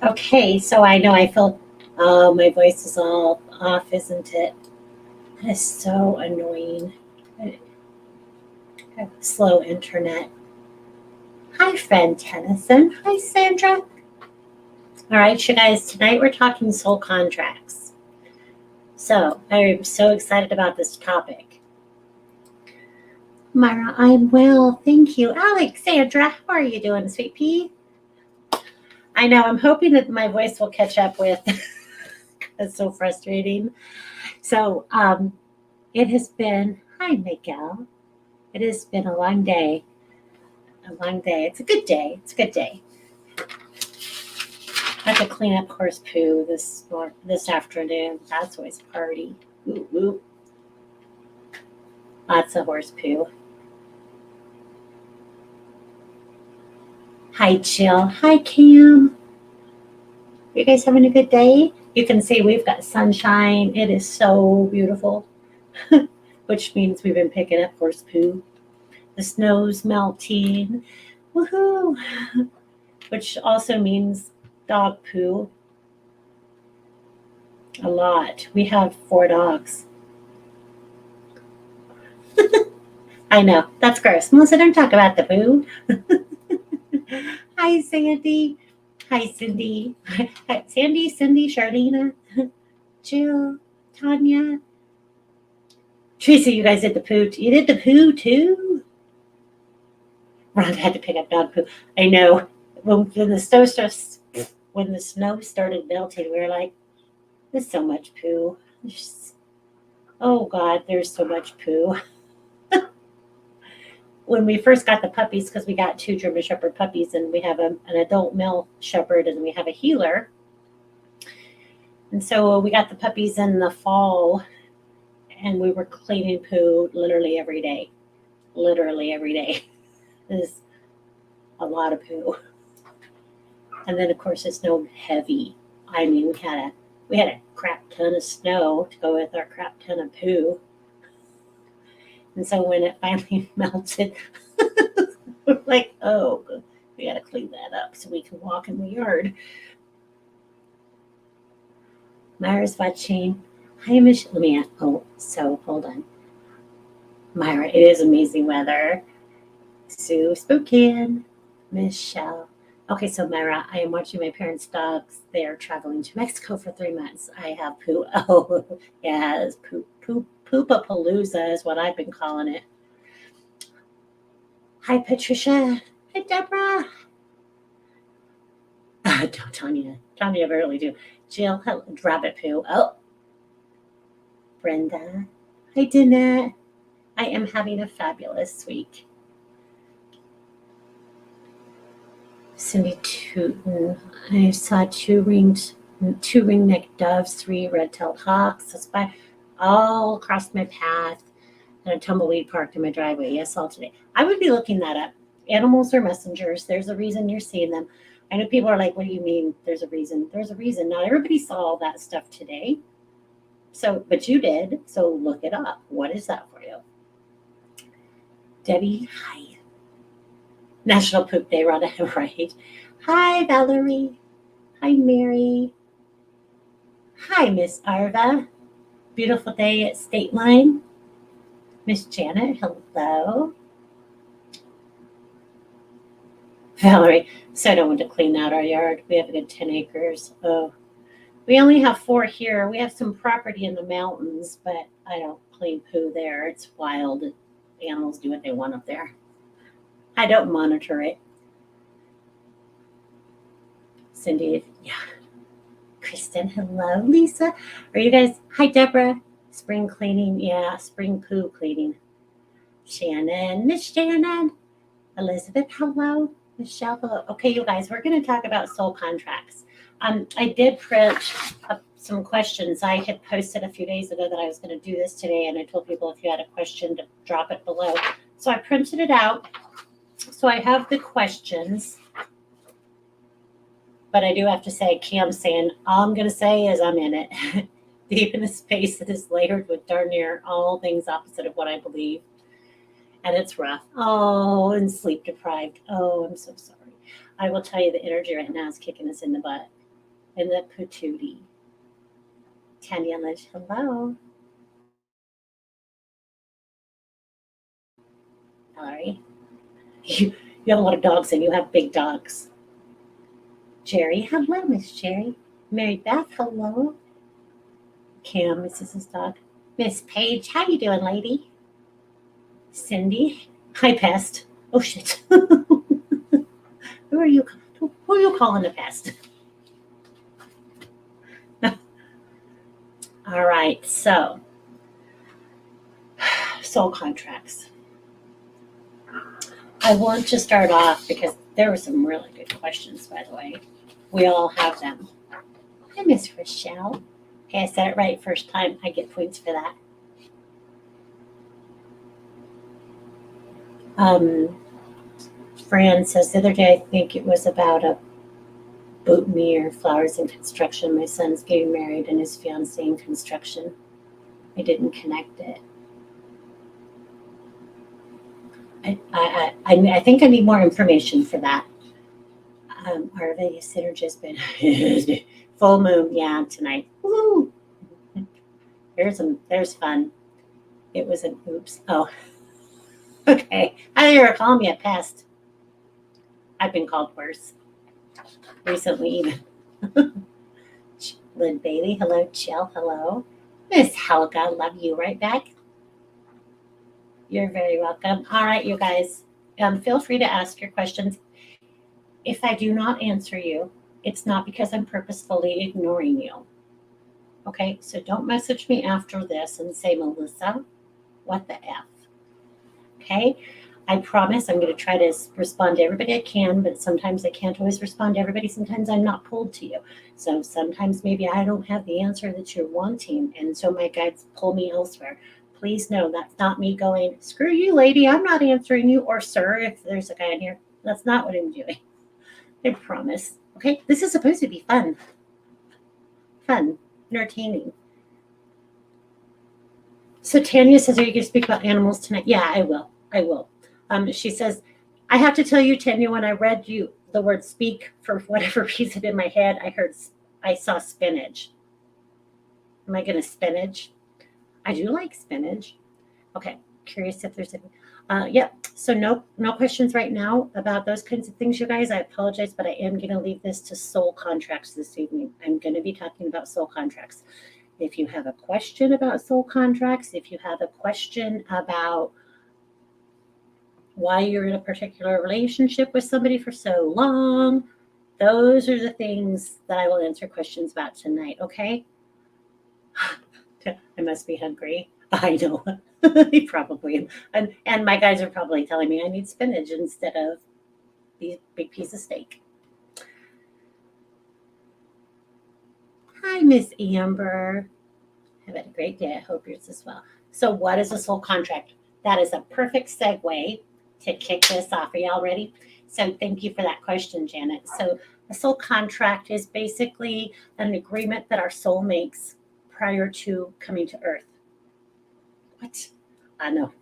Okay, so I know I feel, oh, my voice is all off, isn't it? That is so annoying. I have slow internet. Hi, friend Tennyson. Hi, Sandra. All right, you guys, tonight we're talking soul contracts. So I'm so excited about this topic. Myra, I'm well, thank you. Alexandra, how are you doing, sweet pea? I know, I'm hoping that my voice will catch up with. It's so frustrating. So it has been, hi, Miguel. It has been a long day. A long day. It's a good day. It's a good day. I had to clean up horse poo this afternoon. That's always a party. Ooh, ooh. Lots of horse poo. Hi, Jill. Hi, Cam. You guys having a good day? You can see we've got sunshine. It is so beautiful, which means we've been picking up horse poo. The snow's melting. Woohoo! Which also means dog poo. A lot. We have 4 dogs. I know. That's gross. Melissa, don't talk about the poo. Hi, Sandy. Hi, Cindy. Hi, Sandy, Cindy, Charlena, Jill, Tanya. Tracy, you guys did the poo. You did the poo too? Rhonda had to pick up dog poo. I know. When the snow started melting, we were like, there's so much poo. Oh God, there's so much poo. When we first got the puppies, because we got 2 German Shepherd puppies, and we have an adult male Shepherd, and we have a healer. And so we got the puppies in the fall, and we were cleaning poo literally every day. Literally every day. There's a lot of poo. And then, of course, it snowed heavy. I mean, we had a crap ton of snow to go with our crap ton of poo. And so when it finally melted, we're like, oh, we got to clean that up so we can walk in the yard. Myra's watching. Hi, Michelle. So hold on. Myra, it is amazing weather. Sue Spokane. Michelle. Okay, so Myra, I am watching my parents' dogs. They are traveling to Mexico for 3 months. I have poo. Oh, yes, Poopapalooza is what I've been calling it. Hi, Patricia. Hi, Deborah. Don't Tanya. Tanya barely do. Jill, hello, rabbit poo. Oh, Brenda. Hi, Danette. I am having a fabulous week. Cindy Tootin. I saw 2 ring-necked doves, 3 red-tailed hawks. That's by all across my path, and a tumbleweed parked in my driveway. Yes, all today. I would be looking that up. Animals are messengers. There's a reason you're seeing them. I know people are like, what do you mean there's a reason? There's a reason. Not everybody saw all that stuff today. So, but you did. So look it up. What is that for you? Debbie, hi. National Poop Day, Rhonda, right? Hi, Valerie. Hi, Mary. Hi, Miss Arva. Beautiful day at State Line. Miss Janet, hello. Valerie, so I don't want to clean out our yard. We have a good 10 acres. Oh, we only have 4 here. We have some property in the mountains, but I don't clean poo there. It's wild. Animals do what they want up there. I don't monitor it. Cindy, yeah. Kristen, hello. Lisa, are you guys? Hi, Deborah. Spring cleaning, yeah. Spring poo cleaning. Shannon, Miss Shannon. Elizabeth, hello. Michelle, hello. Okay, you guys, we're going to talk about soul contracts. I did print up some questions. I had posted a few days ago that I was going to do this today, and I told people if you had a question to drop it below. So I printed it out. So I have the questions, but I do have to say, Cam's saying, all I'm going to say is I'm in it. Deep in a space that is layered with darn near all things opposite of what I believe. And it's rough. Oh, and sleep deprived. Oh, I'm so sorry. I will tell you the energy right now is kicking us in the butt. and the patootie. Tanya Lynch, hello. Valerie, you have a lot of dogs and you have big dogs. Jerry, hello, Miss Jerry. Mary Beth, hello. Cam, Mrs. Dog. Miss Paige, how you doing, lady? Cindy, hi, pest. Oh shit. Who are you? Who are you calling a pest? All right, so soul contracts. I want to start off because there were some really good questions, by the way. We all have them. Hi, Miss Rochelle. Okay, I said it right first time. I get points for that. Fran says the other day, I think it was about a boutonniere, flowers in construction. My son's getting married and his fiancée in construction. I didn't connect it. I think I need more information for that. Our Vegas synergist been full moon, yeah, tonight. Woo! There's fun. It was an oops. Oh, okay. I thought you were calling me a pest. I've been called worse recently, even. Lynn Bailey, hello. Jill, hello. Miss Helga, love you right back. You're very welcome. All right, you guys, feel free to ask your questions. If I do not answer you, it's not because I'm purposefully ignoring you. Okay, so don't message me after this and say, Melissa, what the F? Okay, I promise I'm going to try to respond to everybody I can, but sometimes I can't always respond to everybody. Sometimes I'm not pulled to you. So sometimes maybe I don't have the answer that you're wanting, and so my guides pull me elsewhere. Please know that's not me going, screw you, lady, I'm not answering you, or sir, if there's a guy in here. That's not what I'm doing. I promise. Okay, this is supposed to be fun. Fun, entertaining. So Tanya says, are you going to speak about animals tonight? Yeah, I will. I will. She says, I have to tell you, Tanya, when I read you the word speak, for whatever reason in my head, I saw spinach. Am I going to spinach? I do like spinach. Okay, curious if there's any. Yep. So no questions right now about those kinds of things, you guys. I apologize, but I am going to leave this to soul contracts this evening. I'm going to be talking about soul contracts. If you have a question about soul contracts, if you have a question about why you're in a particular relationship with somebody for so long, those are the things that I will answer questions about tonight, okay? I must be hungry. I know. He probably am. And my guys are probably telling me I need spinach instead of these big piece of steak. Hi, Miss Amber. Have a great day. I hope yours as well. So, what is a soul contract? That is a perfect segue to kick this off. Are y'all ready? So, thank you for that question, Janet. So, a soul contract is basically an agreement that our soul makes prior to coming to Earth. What? I know.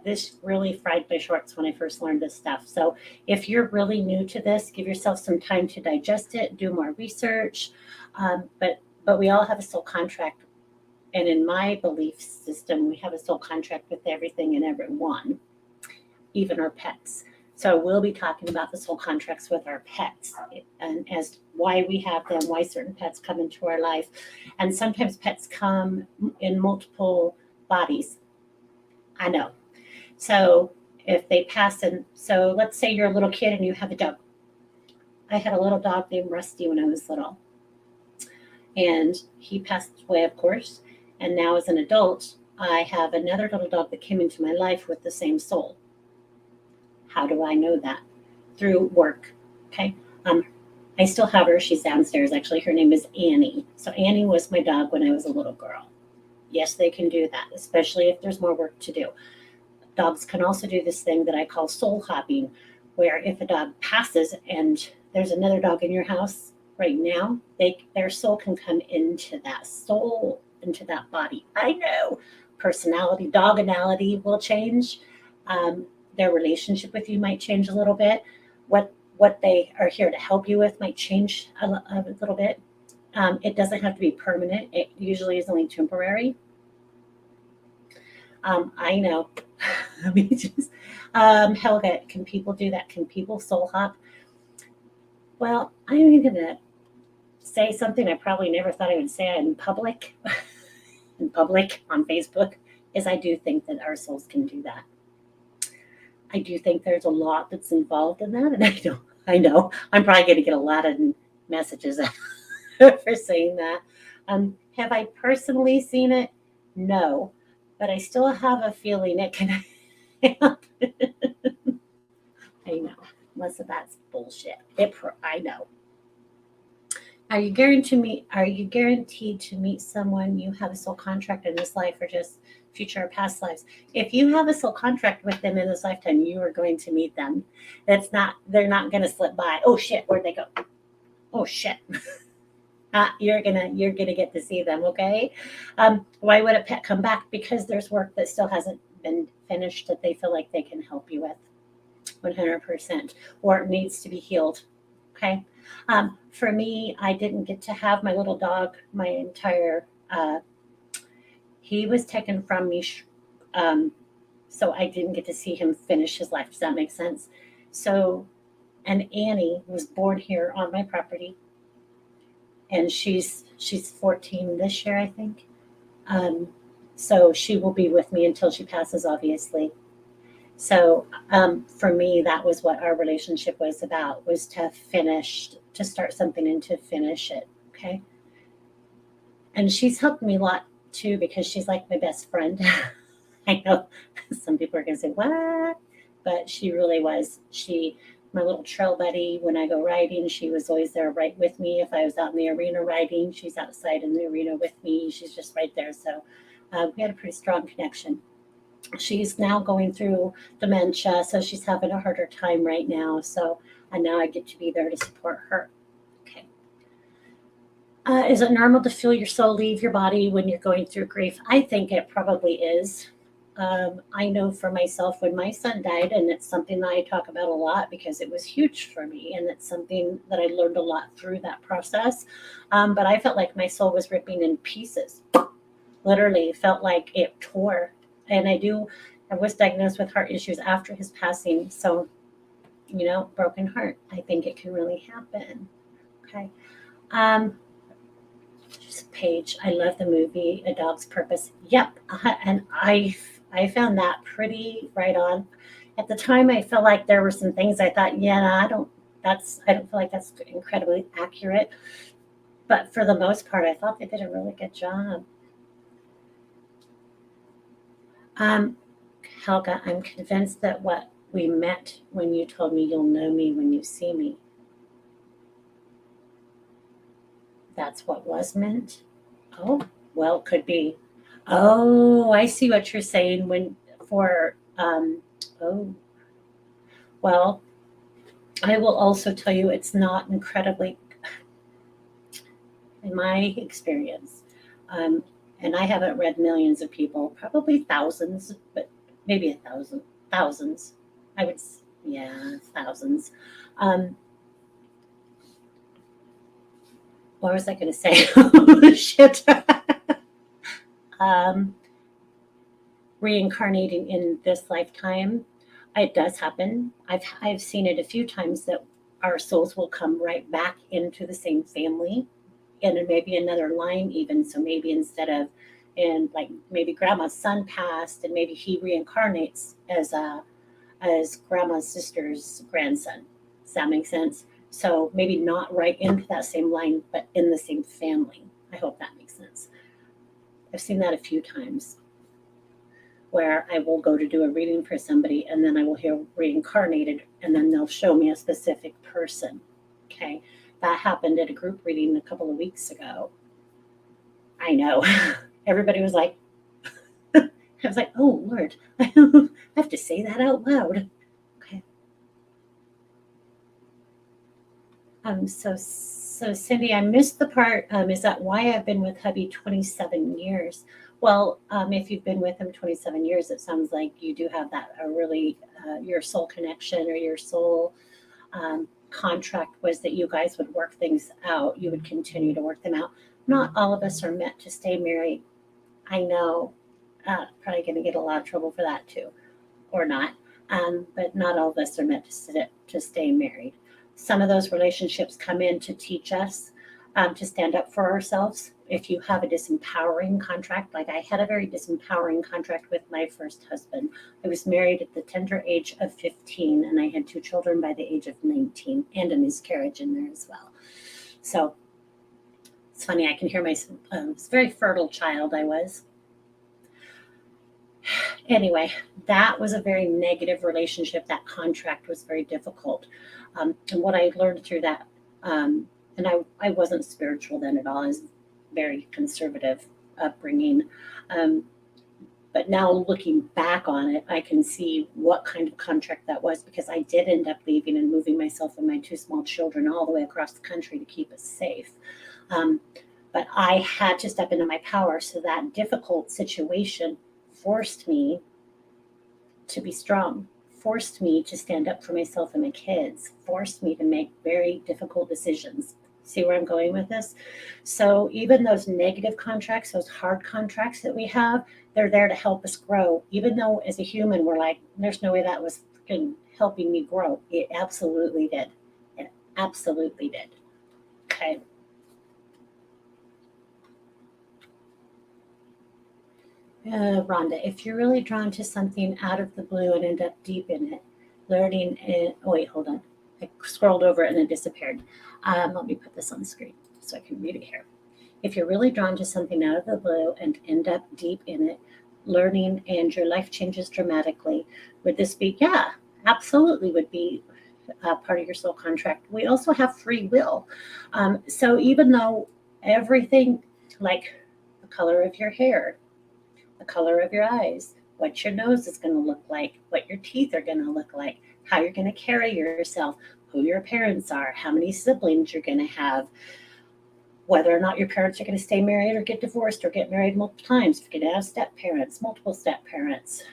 This really fried my shorts when I first learned this stuff. So if you're really new to this, give yourself some time to digest it, do more research. But we all have a soul contract. And in my belief system, we have a soul contract with everything and everyone, even our pets. So we'll be talking about the soul contracts with our pets and as why we have them, why certain pets come into our life. And sometimes pets come in multiple bodies. I know. So if they pass in, so let's say you're a little kid and you have a dog. I had a little dog named Rusty when I was little. And he passed away, of course. And now as an adult, I have another little dog that came into my life with the same soul. How do I know that? Through work. Okay. I still have her. She's downstairs. Actually, her name is Annie. So Annie was my dog when I was a little girl. Yes, they can do that, especially if there's more work to do. Dogs can also do this thing that I call soul hopping, where if a dog passes and there's another dog in your house right now, their soul can come into that soul, into that body. I know personality, doganality will change. Their relationship with you might change a little bit. What what they are here to help you with might change a little bit. It doesn't have to be permanent. It usually is only temporary. I know. I mean, just, Helga, can people do that? Can people soul hop? Well, I'm going to say something I probably never thought I would say in public, on Facebook, is I do think that our souls can do that. I do think there's a lot that's involved in that, and I know, I'm probably going to get a lot of messages for saying that. Have I personally seen it? No, but I still have a feeling it can happen. I know, unless that's bullshit. I know. Are you guaranteed to meet someone you have a soul contract in this life or just future or past lives? If you have a soul contract with them in this lifetime, you are going to meet them. They're not gonna slip by. Oh shit, where'd they go? Oh shit. You're gonna get to see them, okay? Why would a pet come back? Because there's work that still hasn't been finished that they feel like they can help you with 100%, or it needs to be healed. Okay. For me, I didn't get to have my little dog my entire. He was taken from me, so I didn't get to see him finish his life. Does that make sense? So, and Annie was born here on my property, and she's 14 this year, I think. Um, so she will be with me until she passes, obviously. So for me, that was what our relationship was about, was to start something and to finish it. Okay. And she's helped me a lot too, because she's like my best friend. I know some people are going to say, what? But she really was. My little trail buddy, when I go riding, she was always there right with me. If I was out in the arena riding, she's outside in the arena with me. She's just right there. So we had a pretty strong connection. She's now going through dementia, so she's having a harder time right now. So, and now I get to be there to support her. Okay. Is it normal to feel your soul leave your body when you're going through grief? I think it probably is. I know for myself when my son died, and it's something that I talk about a lot because it was huge for me, and it's something that I learned a lot through that process. But I felt like my soul was ripping in pieces. Literally felt like it tore. And I was diagnosed with heart issues after his passing. So, broken heart. I think it can really happen. Okay. Just Paige. I love the movie A Dog's Purpose. Yep. And I found that pretty right on. At the time, I felt like there were some things I thought, yeah, no, I don't feel like that's incredibly accurate. But for the most part, I thought they did a really good job. Helga, I'm convinced that what we met when you told me you'll know me when you see me. That's what was meant? Oh, well, could be. Oh, I see what you're saying oh, well, I will also tell you it's not incredibly, in my experience, um, and I haven't read millions of people, probably thousands, but maybe thousands. I would, yeah, thousands. Um, what was I going to say? Oh, shit. um, Reincarnating in this lifetime, it does happen. I've seen it a few times that our souls will come right back into the same family, and then maybe another line even. So maybe instead of, and like maybe grandma's son passed, and maybe he reincarnates as grandma's sister's grandson. Does that make sense? So maybe not right into that same line, but in the same family. I hope that makes sense. I've seen that a few times where I will go to do a reading for somebody, and then I will hear reincarnated, and then they'll show me a specific person. Okay. That happened at a group reading a couple of weeks ago. I know. Everybody was like, I was like, oh, Lord, I have to say that out loud. Okay. So Cindy, I missed the part. Is that why I've been with hubby 27 years? Well, if you've been with him 27 years, it sounds like you do have that a really your soul connection or your soul. contract was that you guys would work things out. You would continue to work them out. Not all of us are meant to stay married. I know, probably going to get a lot of trouble for that too, or not. But not all of us are meant to stay married. Some of those relationships come in to teach us to stand up for ourselves. If you have a disempowering contract, like I had a very disempowering contract with my first husband. I was married at the tender age of 15, and I had 2 children by the age of 19, and a miscarriage in there as well. So it's funny, I can hear my very fertile child I was. Anyway, that was a very negative relationship. That contract was very difficult. And what I learned through that, and I wasn't spiritual then at all. I was very conservative upbringing. But now looking back on it, I can see what kind of contract that was, because I did end up leaving and moving myself and my 2 small children all the way across the country to keep us safe. But I had to step into my power. So that difficult situation forced me to be strong, forced me to stand up for myself and my kids, forced me to make very difficult decisions. See where I'm going with this? So even those negative contracts, those hard contracts that we have, they're there to help us grow. Even though as a human, we're like, there's no way that was freaking helping me grow. It absolutely did. It absolutely did. Okay. Rhonda, if you're really drawn to something out of the blue and end up deep in it, learning it. Oh, wait, hold on. I scrolled over it and it disappeared. Let me put this on the screen so I can read it here. If you're really drawn to something out of the blue and end up deep in it, learning, and your life changes dramatically, would this be? Yeah, absolutely would be part of your soul contract. We also have free will. So even though everything, like the color of your hair, the color of your eyes, what your nose is going to look like, what your teeth are going to look like, how you're going to carry yourself, who your parents are, how many siblings you're going to have, whether or not your parents are going to stay married or get divorced or get married multiple times, if you're going to have step parents, multiple step parents,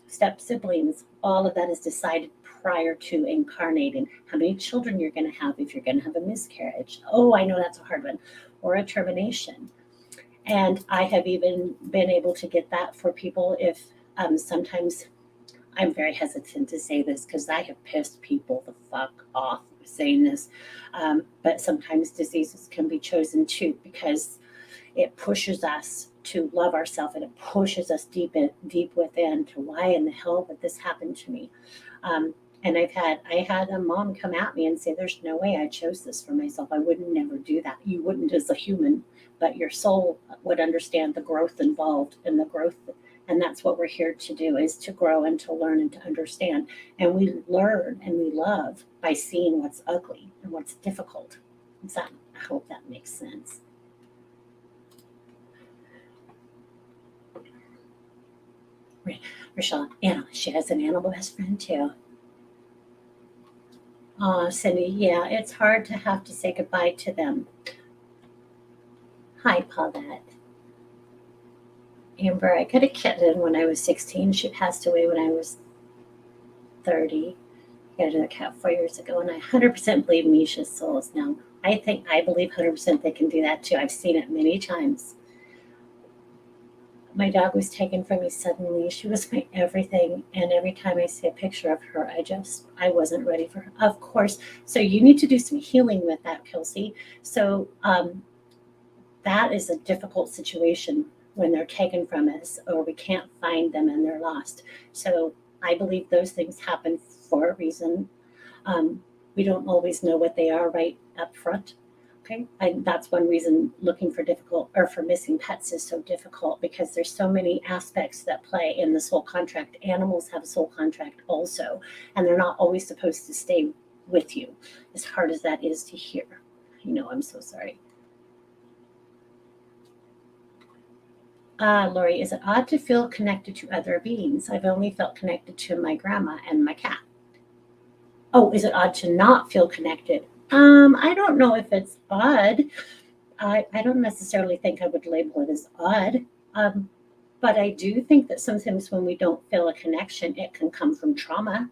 step siblings, all of that is decided prior to incarnating. How many children you're going to have if you're going to have a miscarriage. Oh, I know that's a hard one. Or a termination. And I have even been able to get that for people if sometimes I'm very hesitant to say this because I have pissed people the fuck off saying this. But sometimes diseases can be chosen too, because it pushes us to love ourselves, and it pushes us deep within to why in the hell would this happen to me? And I had a mom come at me and say, there's no way I chose this for myself. I would never do that. You wouldn't as a human, but your soul would understand the growth involved and the growth. And that's what we're here to do, is to grow and to learn and to understand. And we learn and we love by seeing what's ugly and what's difficult. I hope that makes sense. Rochelle, Anna, she has an animal best friend too. Cindy, yeah, it's hard to have to say goodbye to them. Hi, Paulette. Amber, I got a kitten when I was 16. She passed away when I was 30. I got another cat 4 years ago, and I 100% believe Misha's soul is now. I believe 100% they can do that too. I've seen it many times. My dog was taken from me suddenly. She was my everything. And every time I see a picture of her, I wasn't ready for her. Of course. So you need to do some healing with that, Kelsey. So that is a difficult situation when they're taken from us or we can't find them and they're lost. So I believe those things happen for a reason. We don't always know what they are right up front. Okay, that's one reason looking for missing pets is so difficult, because there's so many aspects that play in the soul contract. Animals have a soul contract also, and they're not always supposed to stay with you, as hard as that is to hear. I'm so sorry. Lori, is it odd to feel connected to other beings? I've only felt connected to my grandma and my cat. Oh, is it odd to not feel connected? I don't know if it's odd. I don't necessarily think I would label it as odd. But I do think that sometimes when we don't feel a connection, it can come from trauma.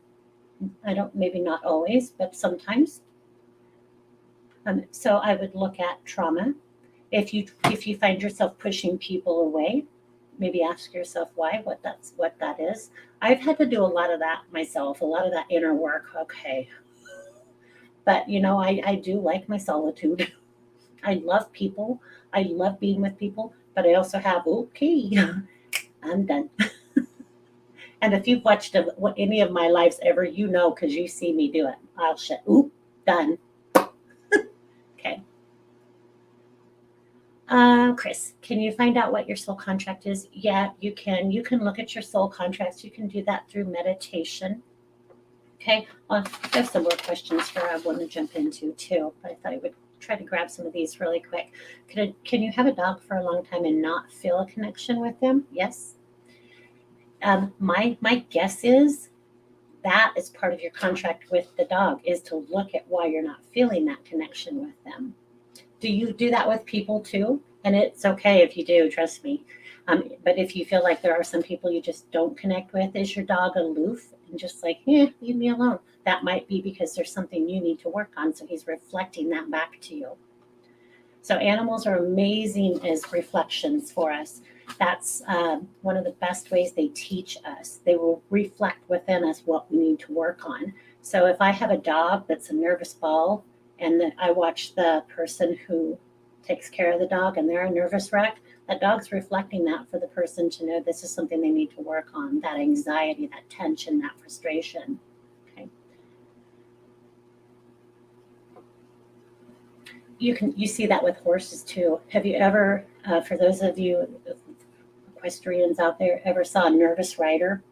Maybe not always, but sometimes. So I would look at trauma. If you find yourself pushing people away, maybe ask yourself why, what that is. I've had to do a lot of that myself, a lot of that inner work. Okay, but I do like my solitude. I love people. I love being with people, but I also have okay, I'm done. And if you've watched any of my lives ever, because you see me do it. I'll shut. Oop, done. Okay. Chris, can you find out what your soul contract is? Yeah, you can. You can look at your soul contracts. You can do that through meditation. Okay. I have some more questions here I want to jump into too, but I thought I would try to grab some of these really quick. Can you have a dog for a long time and not feel a connection with them? Yes. My guess is that is part of your contract with the dog, is to look at why you're not feeling that connection with them. Do you do that with people too? And it's okay if you do, trust me. But if you feel like there are some people you just don't connect with, is your dog aloof and just like, leave me alone? That might be because there's something you need to work on. So he's reflecting that back to you. So animals are amazing as reflections for us. That's one of the best ways they teach us. They will reflect within us what we need to work on. So if I have a dog that's a nervous ball, and that I watch the person who takes care of the dog and they're a nervous wreck, that dog's reflecting that for the person to know this is something they need to work on, that anxiety, that tension, that frustration. Okay. You see that with horses too. Have you ever, for those of you equestrians out there, ever saw a nervous rider?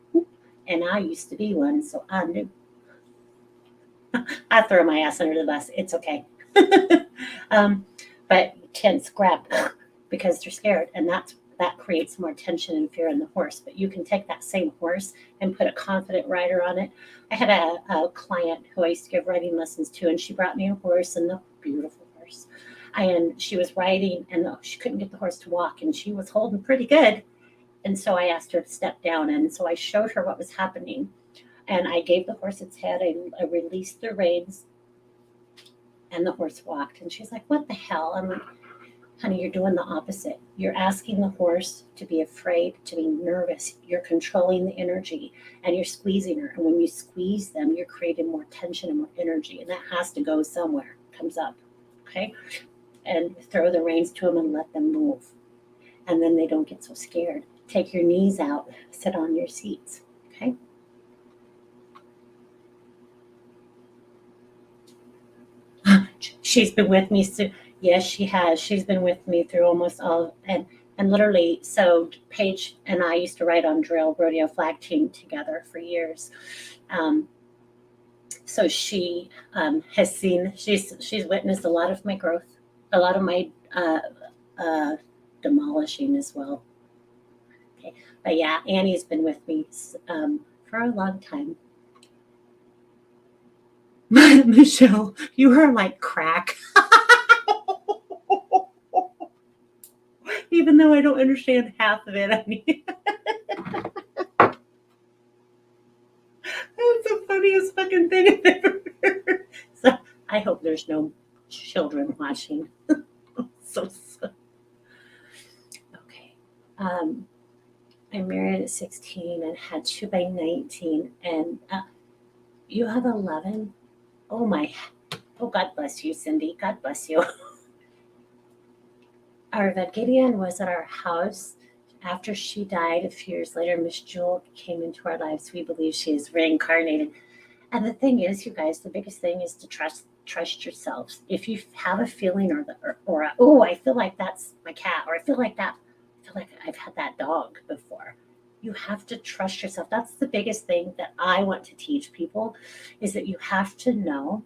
And I used to be one, so I knew. I throw my ass under the bus. It's okay. But tense grab because they're scared, and that creates more tension and fear in the horse. But you can take that same horse and put a confident rider on it. I had a client who I used to give riding lessons to, and she brought me a horse, and the beautiful horse. And she was riding, and she couldn't get the horse to walk, and she was holding pretty good. And so I asked her to step down, and so I showed her what was happening. And I gave the horse its head. I released the reins, and the horse walked. And she's like, "What the hell?" I'm like, "Honey, you're doing the opposite. You're asking the horse to be afraid, to be nervous. You're controlling the energy, and you're squeezing her. And when you squeeze them, you're creating more tension and more energy, and that has to go somewhere. It comes up, okay? And throw the reins to them and let them move, and then they don't get so scared. Take your knees out. Sit on your seats, okay?" She's been with me. So, yes, she has. She's been with me through almost all, and literally. So Paige and I used to ride on drill rodeo flag team together for years. Um, so she has seen. She's witnessed a lot of my growth, a lot of my uh, demolishing as well. Okay, but yeah, Annie's been with me for a long time. Michelle, you are like crack. Even though I don't understand half of it. I mean, that's the funniest fucking thing I've ever heard. So I hope there's no children watching. So okay. Um, I married at 16 and had two by 19, and you have 11. Oh my. Oh, God bless you, Cindy. God bless you. Our Gideon was at our house. After she died, a few years later, Miss Jewel came into our lives. We believe she is reincarnated. And the thing is, you guys, the biggest thing is to trust yourselves. If you have a feeling oh, I feel like that's my cat, or I feel like I've had that dog before. You have to trust yourself. That's the biggest thing that I want to teach people, is that you have to know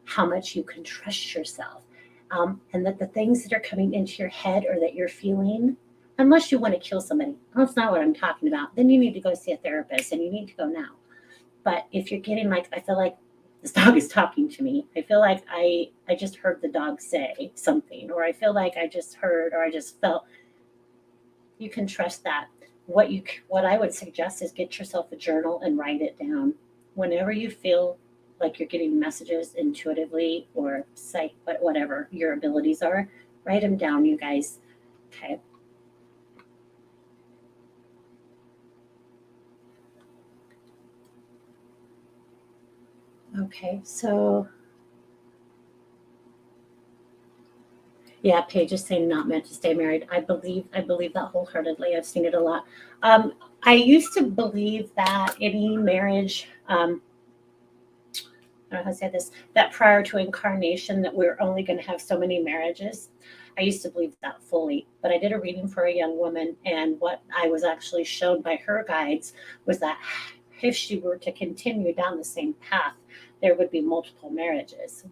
how much you can trust yourself. And that the things that are coming into your head or that you're feeling, unless you want to kill somebody, that's not what I'm talking about. Then you need to go see a therapist, and you need to go now. But if you're getting like, I feel like this dog is talking to me. I feel like I just heard the dog say something, or I feel like I just heard, or I just felt. You can trust that. What I would suggest is get yourself a journal and write it down. Whenever you feel like you're getting messages intuitively or psych, but whatever your abilities are, write them down, you guys. Okay. Okay, so yeah, Paige is saying not meant to stay married. I believe that wholeheartedly. I've seen it a lot. I used to believe that any marriage, I don't know how to say this, that prior to incarnation that we're only going to have so many marriages. I used to believe that fully, but I did a reading for a young woman, and what I was actually shown by her guides was that if she were to continue down the same path, there would be multiple marriages.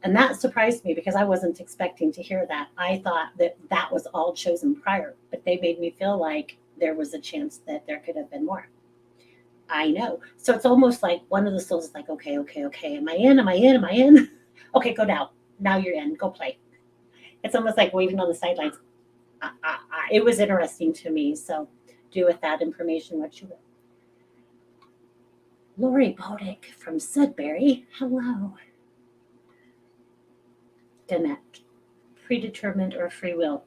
And that surprised me because I wasn't expecting to hear that. I thought that that was all chosen prior, but they made me feel like there was a chance that there could have been more. I know. So it's almost like one of the souls is like, okay, okay, okay. Am I in? Am I in? Am I in? Okay, go now. Now you're in. Go play. It's almost like waving on the sidelines. It was interesting to me. So do with that information what you will. Lori Bodick from Sudbury. Hello. Danette. Predetermined or free will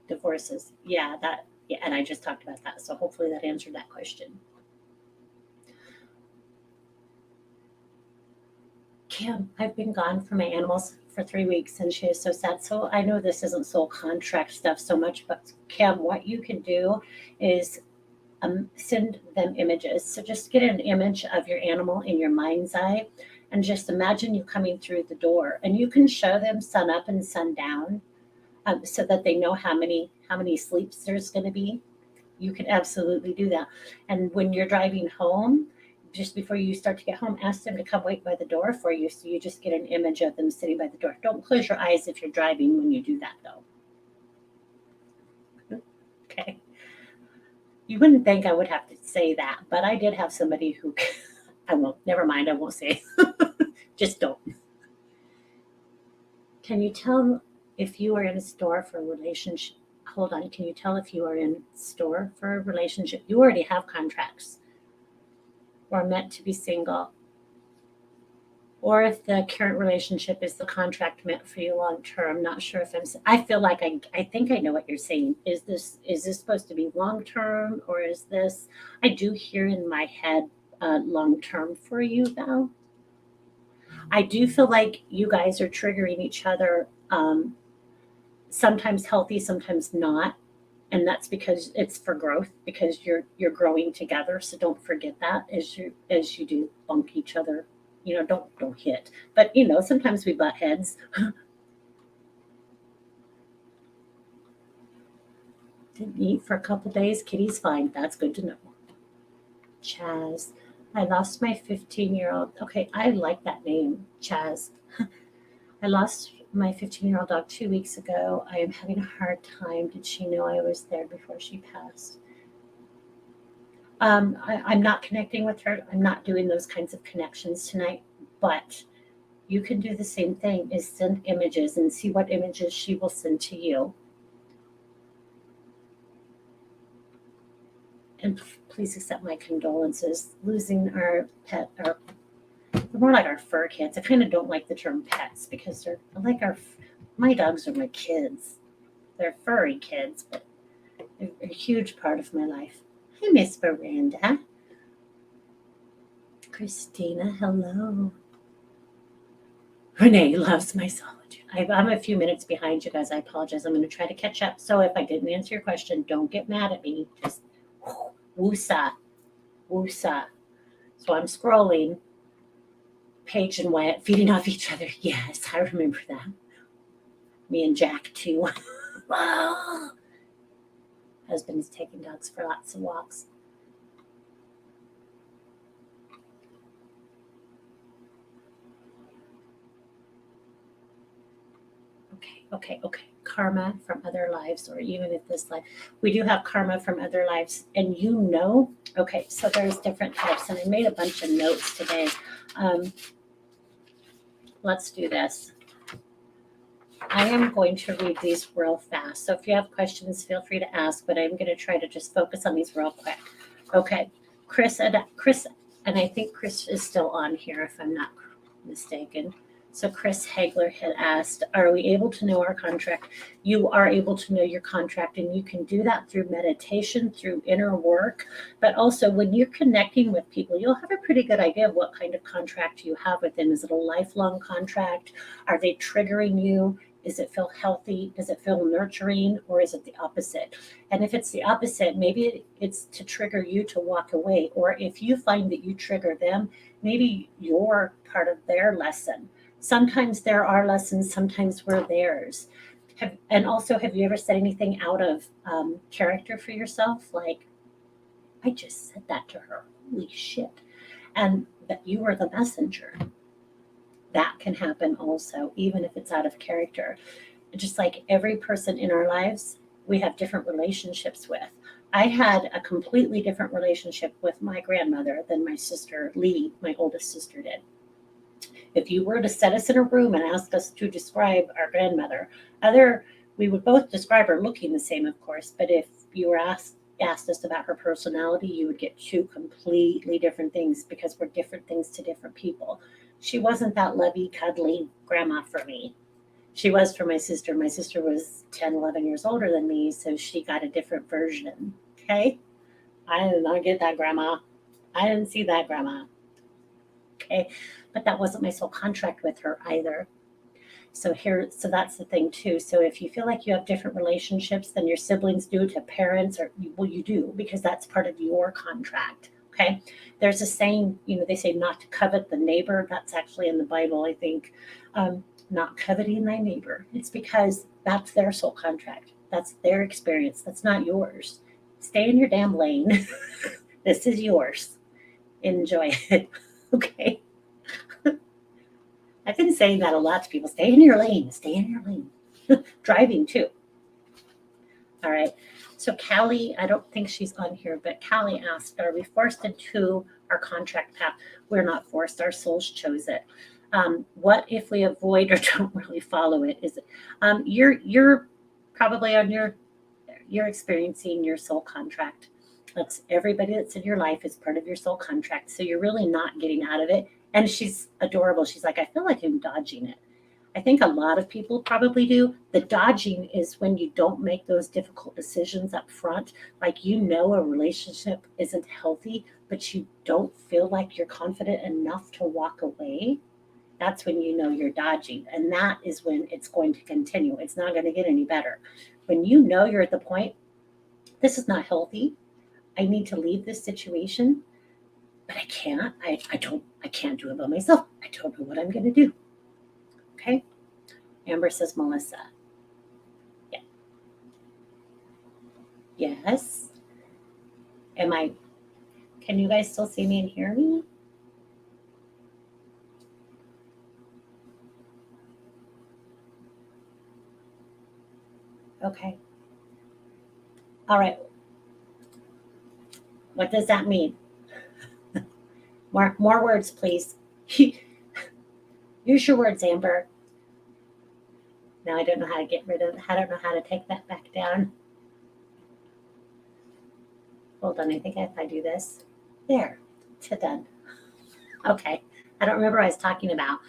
divorces. Yeah, that. Yeah, and I just talked about that. So hopefully that answered that question. Kim, I've been gone from my animals for 3 weeks and she is so sad. So I know this isn't soul contract stuff so much, but Kim, what you can do is send them images. So just get an image of your animal in your mind's eye and just imagine you coming through the door. And you can show them sun up and sun down so that they know how many sleeps there's going to be. You can absolutely do that. And when you're driving home, just before you start to get home, ask them to come wait by the door for you so you just get an image of them sitting by the door. Don't close your eyes if you're driving when you do that, though. Okay. You wouldn't think I would have to say that, but I did have somebody who, I won't, never mind, I won't say. Just don't. Can you tell if you are in a store for a relationship? Hold on. Can you tell if you are in store for a relationship? You already have contracts or meant to be single, or if the current relationship is the contract meant for you long term. Not sure if I feel like I think I know what you're saying. Is this supposed to be long term, or is this? I do hear in my head long term for you, Val. I do feel like you guys are triggering each other. Sometimes healthy, sometimes not, and that's because it's for growth because you're growing together. So don't forget that as you do bump each other. Don't hit, but sometimes we butt heads. Didn't eat for a couple days. Kitty's fine. That's good to know. Chaz, I lost my 15-year-old. Okay, I like that name, Chaz. I lost my 15-year-old dog 2 weeks ago. I am having a hard time. Did she know I was there before she passed? I'm not connecting with her. I'm not doing those kinds of connections tonight. But you can do the same thing: is send images and see what images she will send to you. And please accept my condolences. Losing our pet, they're more like our fur cats. I kind of don't like the term pets because they're like my dogs are my kids. They're furry kids, but they're a huge part of my life. Hi, Miss Miranda. Christina, hello. Renee loves my solitude. I'm a few minutes behind you guys. I apologize. I'm going to try to catch up. So if I didn't answer your question, don't get mad at me. Just woosah, woosah. So I'm scrolling. Paige and Wyatt feeding off each other. Yes, I remember that. Me and Jack too. Husband is taking dogs for lots of walks. Okay. Karma from other lives, or even if this life, we do have karma from other lives, and okay, so there's different types, and I made a bunch of notes today. Let's do this. I am going to read these real fast, so if you have questions, feel free to ask, but I'm going to try to just focus on these real quick. Okay, Chris And I think Chris is still on here, if I'm not mistaken. So Chris Hagler had asked, are we able to know our contract? You are able to know your contract, and you can do that through meditation, through inner work. But also when you're connecting with people, you'll have a pretty good idea of what kind of contract you have with them. Is it a lifelong contract? Are they triggering you? Does it feel healthy? Does it feel nurturing? Or is it the opposite? And if it's the opposite, maybe it's to trigger you to walk away. Or if you find that you trigger them, maybe you're part of their lesson. Sometimes there are lessons, sometimes we're theirs. And also, have you ever said anything out of character for yourself? Like, I just said that to her. Holy shit. And that you were the messenger. That can happen also, even if it's out of character. Just like every person in our lives, we have different relationships with. I had a completely different relationship with my grandmother than my sister Lee, my oldest sister, did. If you were to set us in a room and ask us to describe our grandmother, we would both describe her looking the same, of course, but if you were asked us about her personality, you would get two completely different things because we're different things to different people. She wasn't that lovey, cuddly grandma for me. She was for my sister. My sister was 10, 11 years older than me, so she got a different version. Okay? I did not get that grandma. I didn't see that grandma. Okay? But that wasn't my soul contract with her either. So that's the thing too. So if you feel like you have different relationships than your siblings do to parents, or well, you do, because that's part of your contract. Okay. There's a saying, they say not to covet the neighbor. That's actually in the Bible, I think. Not coveting thy neighbor. It's because that's their soul contract. That's their experience. That's not yours. Stay in your damn lane. This is yours. Enjoy it. Okay. I've been saying that a lot to people. Stay in your lane. Stay in your lane. Driving too. All right. So Callie, I don't think she's on here, but Callie asked, are we forced into our contract path? We're not forced. Our souls chose it. What if we avoid or don't really follow it? Is it you're probably on you're experiencing your soul contract. That's everybody that's in your life is part of your soul contract. So you're really not getting out of it. And she's adorable. She's like, I feel like I'm dodging it. I think a lot of people probably do. The dodging is when you don't make those difficult decisions up front. Like, a relationship isn't healthy, but you don't feel like you're confident enough to walk away. That's when you're dodging. And that is when it's going to continue. It's not going to get any better. When you're at the point, this is not healthy. I need to leave this situation, but I can't. I can't do it by myself. I don't know what I'm going to do. Okay. Amber says, Melissa. Yeah. Yes. Can you guys still see me and hear me? Okay. All right. What does that mean? More words, please. Use your words, Amber. Now I don't know how to get rid of. I don't know how to take that back down. Hold on. I think if I do this, there, it's done. Okay. I don't remember what I was talking about.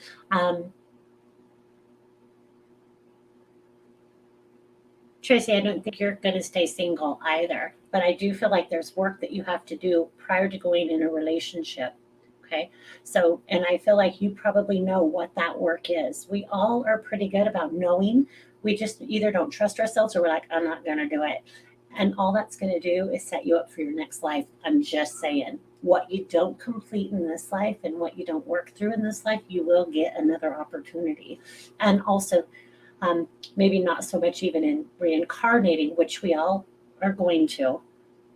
Tracy, I don't think you're going to stay single either, but I do feel like there's work that you have to do prior to going in a relationship. Okay. So, and I feel like you probably know what that work is. We all are pretty good about knowing. We just either don't trust ourselves or we're like, I'm not going to do it. And all that's going to do is set you up for your next life. I'm just saying, what you don't complete in this life and what you don't work through in this life, you will get another opportunity. And also, maybe not so much even in reincarnating, which we all are going to.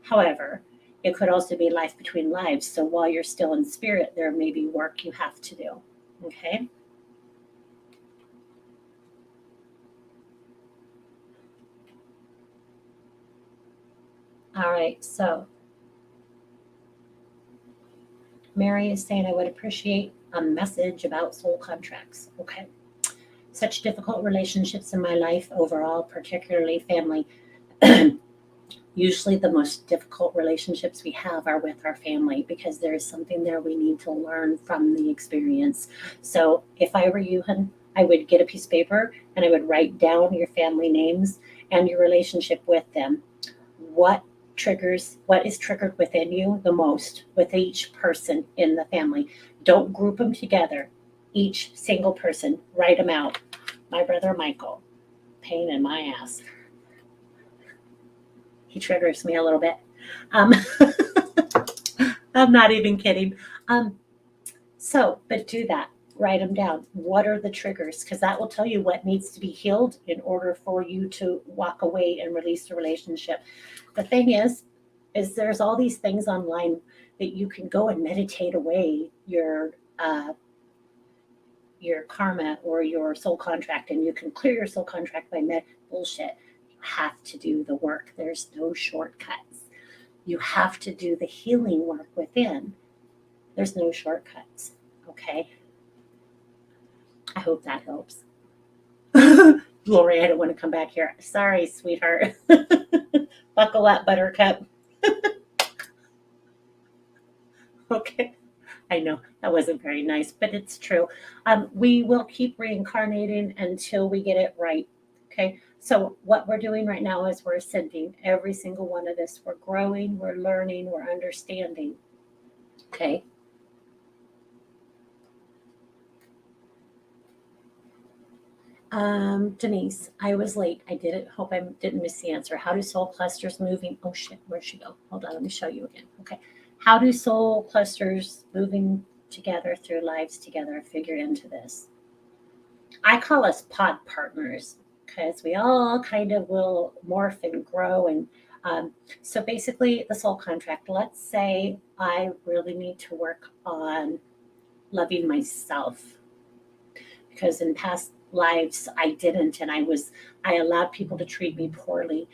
However, it could also be life between lives. So while you're still in spirit, there may be work you have to do. Okay. All right. So Mary is saying, I would appreciate a message about soul contracts. Okay. Such difficult relationships in my life overall, particularly family. Usually the most difficult relationships we have are with our family because there is something there we need to learn from the experience. So if I were you, hun, I would get a piece of paper and I would write down your family names and your relationship with them. What what is triggered within you the most with each person in the family. Don't group them together. Each single person, write them out. My brother Michael, pain in my ass. He triggers me a little bit. Um, I'm not even kidding. Um, but do that. Write them down. What are the triggers? Because that will tell you what needs to be healed in order for you to walk away and release the relationship. The thing is there's all these things online that you can go and meditate away your karma or your soul contract, and you can clear your soul contract by bullshit. You have to do the work. There's no shortcuts. You have to do the healing work within. There's no shortcuts. Okay. I hope that helps. Lori, I don't want to come back here. Sorry, sweetheart. Buckle up, buttercup. Okay. I know that wasn't very nice, but it's true. We will keep reincarnating until we get it right. Okay. So what we're doing right now is we're ascending every single one of us. We're growing, we're learning, we're understanding. Okay. Denise, I was late. I didn't hope I didn't miss the answer. How do soul clusters moving? Oh shit, where'd she go? Hold on, let me show you again. Okay. How do soul clusters moving together through lives together figure into this? I call us pod partners because we all kind of will morph and grow. And so basically, the soul contract, let's say I really need to work on loving myself because in past lives I didn't, and I allowed people to treat me poorly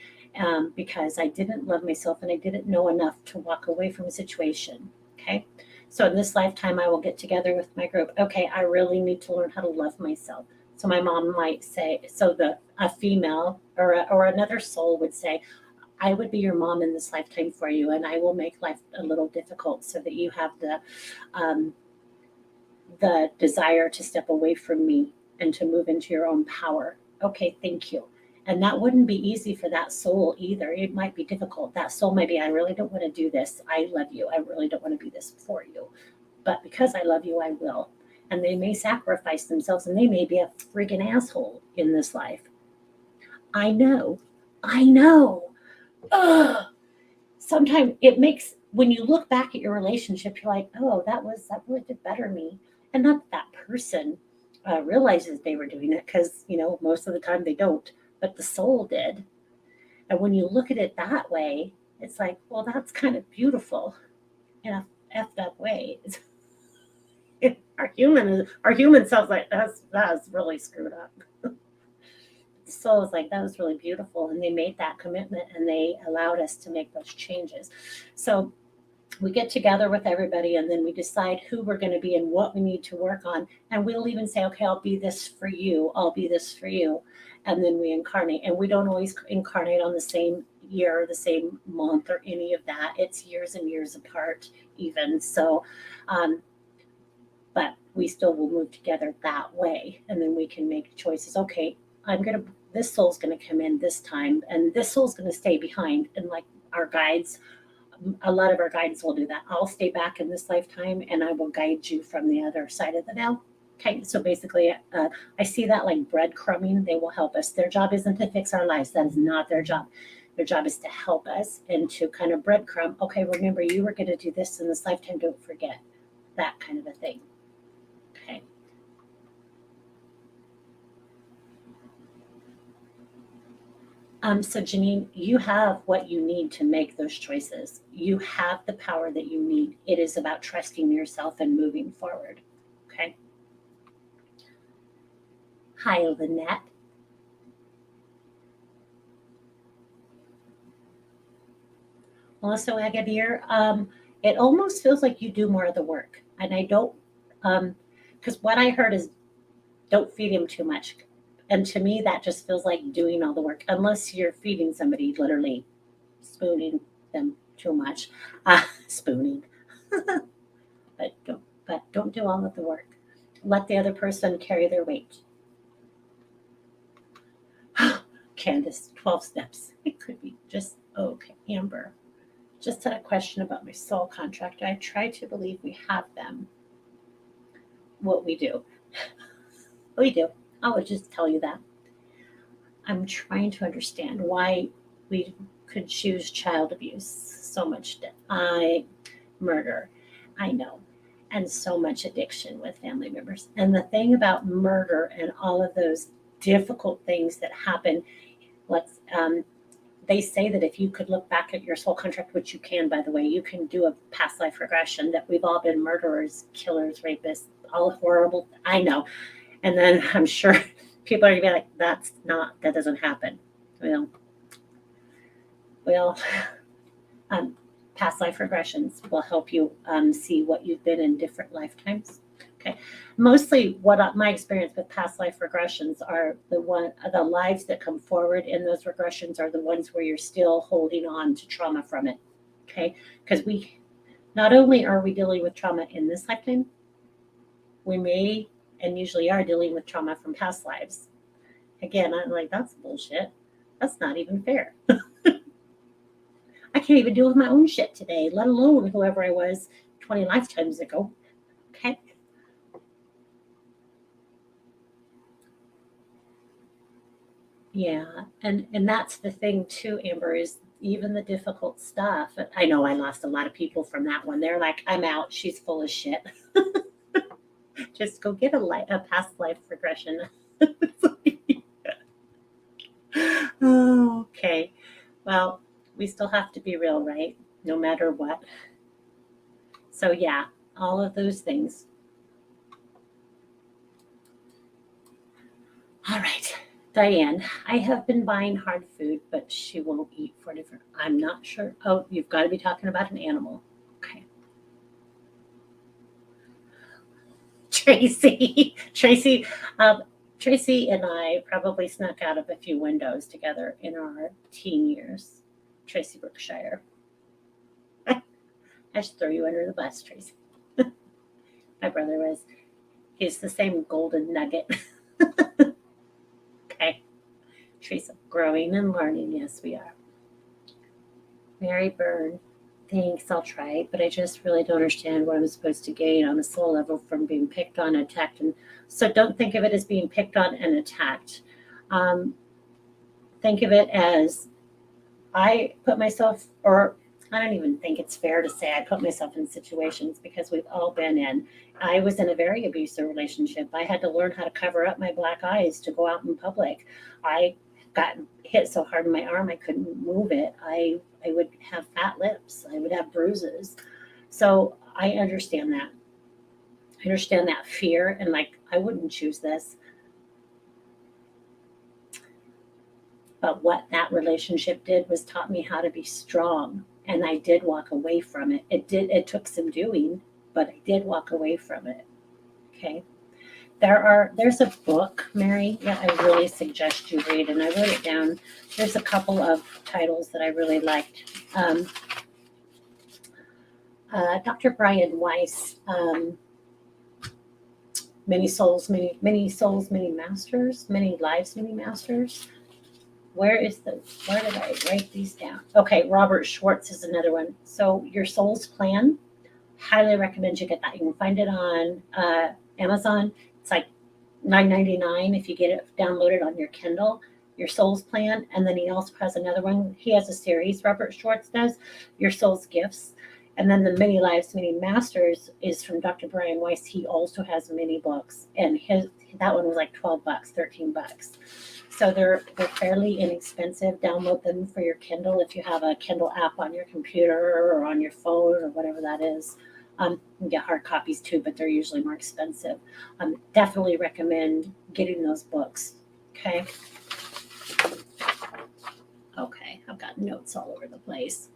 because I didn't love myself and I didn't know enough to walk away from a situation. Okay. So in this lifetime, I will get together with my group. Okay, I really need to learn how to love myself. So my mom might say, so a female or another soul would say, I would be your mom in this lifetime for you, and I will make life a little difficult so that you have um, the desire to step away from me and to move into your own power. Okay, thank you. And that wouldn't be easy for that soul either. It might be difficult. That soul might be, I really don't want to do this. I love you. I really don't want to be this for you. But because I love you, I will. And they may sacrifice themselves and they may be a freaking asshole in this life. I know. I know. Ugh. Sometimes it makes, when you look back at your relationship, you're like, oh, that really did better me. And not that person realizes they were doing it because, most of the time they don't, but the soul did. And when you look at it that way, it's like, well, that's kind of beautiful in a effed up way. Our human self's like, that's really screwed up. The soul is like, that was really beautiful. And they made that commitment and they allowed us to make those changes. So we get together with everybody and then we decide who we're going to be and what we need to work on. And we'll even say, okay, I'll be this for you. I'll be this for you. And then we incarnate. And we don't always incarnate on the same year, the same month, or any of that. It's years and years apart, even. So, but we still will move together that way. And then we can make choices. Okay, this soul's going to come in this time, and this soul's going to stay behind. And like our guides, a lot of our guides will do that. I'll stay back in this lifetime and I will guide you from the other side of the veil. Okay, so basically, I see that like breadcrumbing. They will help us. Their job isn't to fix our lives. That is not their job. Their job is to help us and to kind of breadcrumb. Okay, remember, you were going to do this in this lifetime. Don't forget. That kind of a thing. Okay. So Janine, you have what you need to make those choices. You have the power that you need. It is about trusting yourself and moving forward. Okay. Hi, Lynette. Also, Agadir, it almost feels like you do more of the work. And I don't, because what I heard is don't feed him too much. And to me, that just feels like doing all the work, unless you're feeding somebody literally spooning them too much. Spooning. But don't do all of the work. Let the other person carry their weight. Candace, 12 steps. It could be just okay. Amber, just had a question about my soul contract. I try to believe we have them. What we do. We do. I would just tell you that. I'm trying to understand why we could choose child abuse so much. I murder. I know. And so much addiction with family members. And the thing about murder and all of those difficult things that happen, let's they say that if you could look back at your soul contract, which you can, by the way, you can do a past life regression, that we've all been murderers, killers, rapists, all horrible. I know. And then I'm sure people are going to be like, that doesn't happen. Well, um, past life regressions will help you see what you've been in different lifetimes. Okay. Mostly my experience with past life regressions are the lives that come forward in those regressions are the ones where you're still holding on to trauma from it. Okay. Because we not only are we dealing with trauma in this lifetime, we may and usually are dealing with trauma from past lives. Again, I'm like, that's bullshit. That's not even fair. I can't even deal with my own shit today, let alone whoever I was 20 lifetimes ago. Okay. Yeah. And that's the thing too, Amber, is even the difficult stuff. I know I lost a lot of people from that one. They're like, I'm out. She's full of shit. Just go get a past life regression. Okay. Well, we still have to be real, right? No matter what. So, yeah, all of those things. All right. Diane, I have been buying hard food, but she won't eat for different. I'm not sure. Oh, you've got to be talking about an animal. Okay. Tracy, Tracy and I probably snuck out of a few windows together in our teen years. Tracy Brookshire. I should throw you under the bus, Tracy. My brother was. He's the same golden nugget. Okay. Teresa, growing and learning. Yes, we are. Mary Byrne. Thanks, I'll try it, but I just really don't understand what I'm supposed to gain on a soul level from being picked on, attacked, and so don't think of it as being picked on and attacked. Um, think of it as I put myself, or I don't even think it's fair to say I put myself in situations because we've all been in. I was in a very abusive relationship. I had to learn how to cover up my black eyes to go out in public. I got hit so hard in my arm I couldn't move it. I would have fat lips. I would have bruises. So I understand that. I understand that fear and like I wouldn't choose this. But what that relationship did was taught me how to be strong. And I did walk away from it. It took some doing, but I did walk away from it. Okay. There's a book, Mary, that I really suggest you read, and I wrote it down. There's a couple of titles that I really liked. Dr. Brian Weiss, Many Souls, Many Souls, Many Masters, Many Lives, Many Masters. Where did I write these down? Okay, Robert Schwartz is another one. So Your Soul's Plan, highly recommend you get that. You can find it on Amazon. It's like $9.99 if you get it downloaded on your Kindle. Your Soul's Plan, and then he also has another one. He has a series. Robert Schwartz does Your Soul's Gifts, and then the Many Lives, Many Masters is from Dr. Brian Weiss. He also has many books, and that one was like $12, $13. So they're fairly inexpensive. Download them for your Kindle if you have a Kindle app on your computer or on your phone or whatever that is. You can get hard copies too, but they're usually more expensive. Definitely recommend getting those books. Okay. Okay, I've got notes all over the place.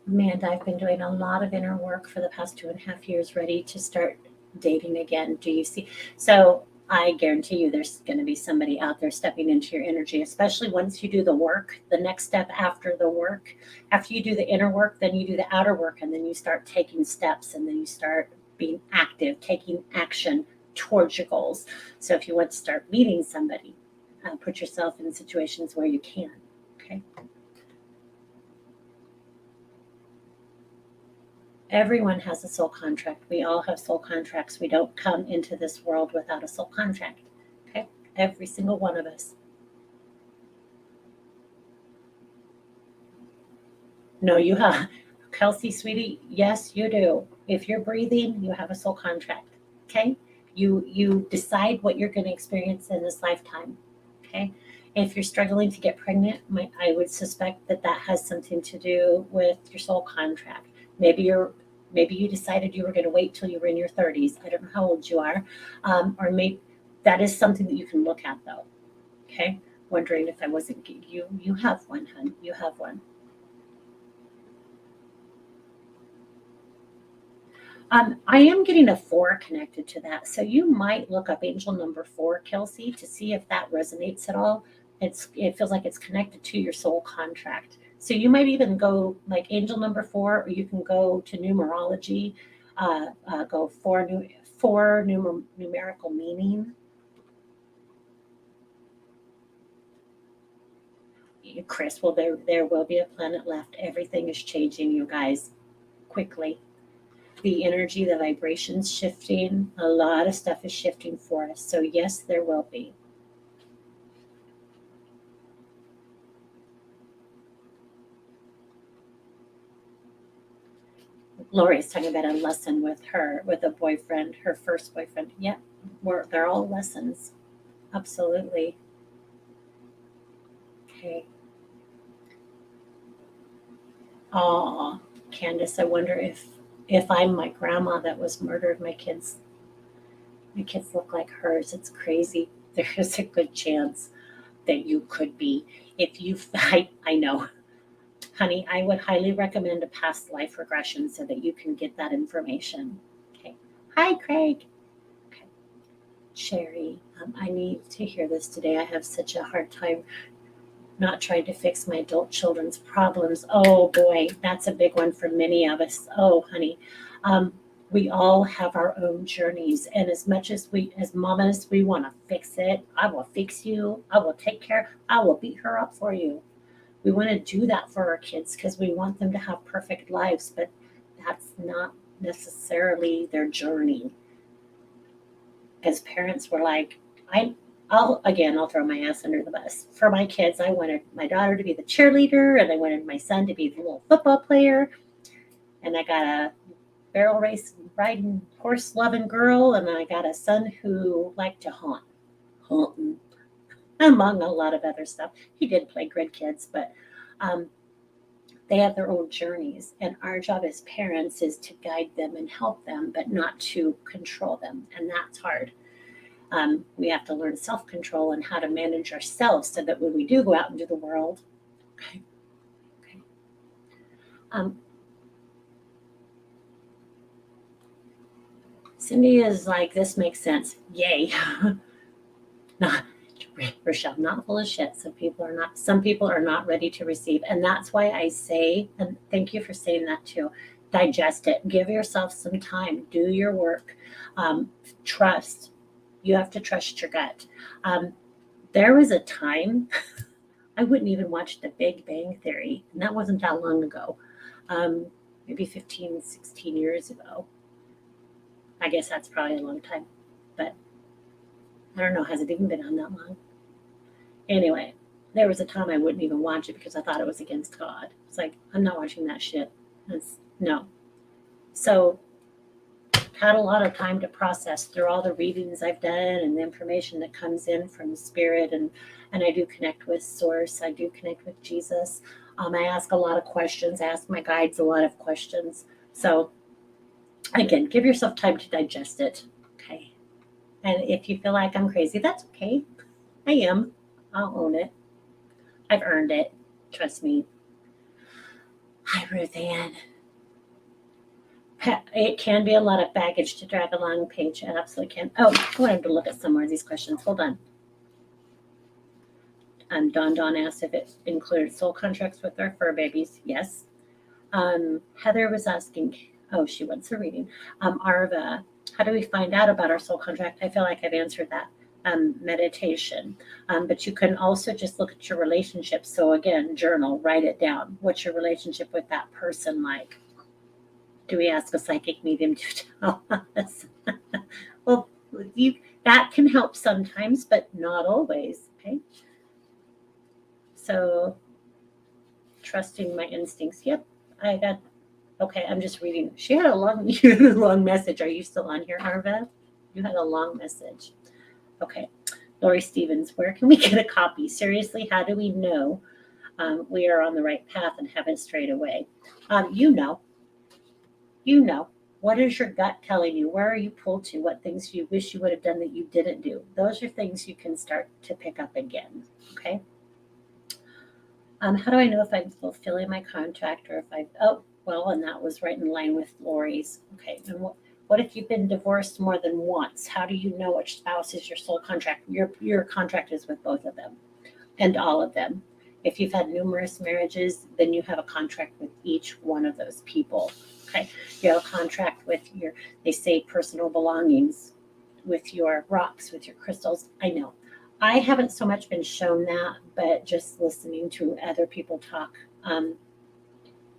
Amanda, I've been doing a lot of inner work for the past 2.5 years, ready to start dating again. Do you see? So I guarantee you there's going to be somebody out there stepping into your energy, especially once you do the work. The next step after the work, after you do the inner work, then you do the outer work, and then you start taking steps, and then you start being active, taking action towards your goals. So if you want to start meeting somebody, put yourself in situations where you can. Okay. Everyone has a soul contract. We all have soul contracts. We don't come into this world without a soul contract. Okay? Every single one of us. No, you have. Kelsey, sweetie, yes, you do. If you're breathing, you have a soul contract. Okay? You decide what you're going to experience in this lifetime. Okay? If you're struggling to get pregnant, I would suspect that has something to do with your soul contract. Maybe you decided you were going to wait till you were in your 30s. I don't know how old you are, or maybe that is something that you can look at, though. Okay, wondering if I wasn't you. You have one, hun. You have one. I am getting a 4 connected to that. So you might look up angel number 4, Kelsey, to see if that resonates at all. It feels like it's connected to your soul contract. So you might even go like angel number 4, or you can go to numerology, go four numerical meaning. Chris, well, there will be a planet left. Everything is changing, you guys, quickly. The energy, the vibrations shifting. A lot of stuff is shifting for us. So yes, there will be. Lori's talking about a lesson with a boyfriend, her first boyfriend. Yeah, they're all lessons. Absolutely. Okay. Oh, Candace, I wonder if I'm my grandma that was murdered. My kids look like hers. It's crazy. There's a good chance that you could be. If you, I know, honey, I would highly recommend a past life regression so that you can get that information. Okay. Hi, Craig. Okay. Sherry, I need to hear this today. I have such a hard time not trying to fix my adult children's problems. Oh boy, that's a big one for many of us. Oh, honey. We all have our own journeys, and as much as as mamas, we want to fix it. I will fix you. I will take care. I will beat her up for you. We want to do that for our kids because we want them to have perfect lives, but that's not necessarily their journey. As parents, we're like, I'll throw my ass under the bus. For my kids, I wanted my daughter to be the cheerleader, and I wanted my son to be the little football player. And I got a barrel race riding horse loving girl, and I got a son who liked to hunting, among a lot of other stuff. He did play good kids, but they have their own journeys, and our job as parents is to guide them and help them, but not to control them, and that's hard. We have to learn self-control and how to manage ourselves so that when we do go out into the world, okay. Cindy is like, this makes sense. Yay. Not, Rochelle, not full of shit. Some people are not ready to receive. And that's why I say, and thank you for saying that too, digest it. Give yourself some time. Do your work. Trust. You have to trust your gut. There was a time I wouldn't even watch The Big Bang Theory, and that wasn't that long ago. Maybe 15, 16 years ago. I guess that's probably a long time, but I don't know. Has it even been on that long? Anyway, there was a time I wouldn't even watch it because I thought it was against God. It's like, I'm not watching that shit. No. So, had a lot of time to process through all the readings I've done and the information that comes in from spirit, and I do connect with source. I do connect with Jesus. I ask a lot of questions. I ask my guides a lot of questions. So again, give yourself time to digest it. Okay. And if you feel like I'm crazy, that's okay. I am. I'll own it. I've earned it. Trust me. Hi, Ruth Ann. It can be a lot of baggage to drag along, Paige. It absolutely can. Oh, I wanted to look at some more of these questions. Hold on. Don asked if it included soul contracts with our fur babies. Yes. Heather was asking, oh, she wants a reading. Arva, how do we find out about our soul contract? I feel like I've answered that. Meditation. But you can also just look at your relationship. So again, journal, write it down. What's your relationship with that person like? Do we ask a psychic medium to tell us? Well, that can help sometimes, but not always. Okay. So trusting my instincts. Yep. I got, okay, I'm just reading. She had a long message. Are you still on here, Arva? You had a long message. Okay. Lori Stevens, where can we get a copy? Seriously, how do we know we are on the right path and haven't strayed away? You know. What is your gut telling you? Where are you pulled to? What things you wish you would have done that you didn't do? Those are things you can start to pick up again. Okay. How do I know if I'm fulfilling my contract or if and that was right in line with Lori's. Okay. And what if you've been divorced more than once? How do you know which spouse is your soul contract? Your contract is with both of them and all of them. If you've had numerous marriages, then you have a contract with each one of those people. Okay. You have a contract with they say personal belongings, with your rocks, with your crystals. I know. I haven't so much been shown that, but just listening to other people talk,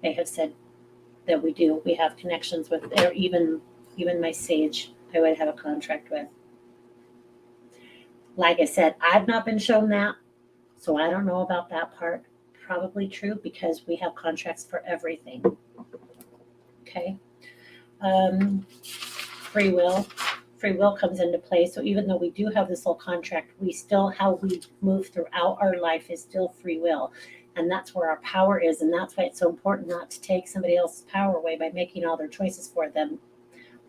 they have said that we do. We have connections with, or even my sage, I would have a contract with. Like I said, I've not been shown that, so I don't know about that part. Probably true because we have contracts for everything. Okay. Free will. Free will comes into play. So even though we do have this whole contract, how we move throughout our life is still free will. And that's where our power is. And that's why it's so important not to take somebody else's power away by making all their choices for them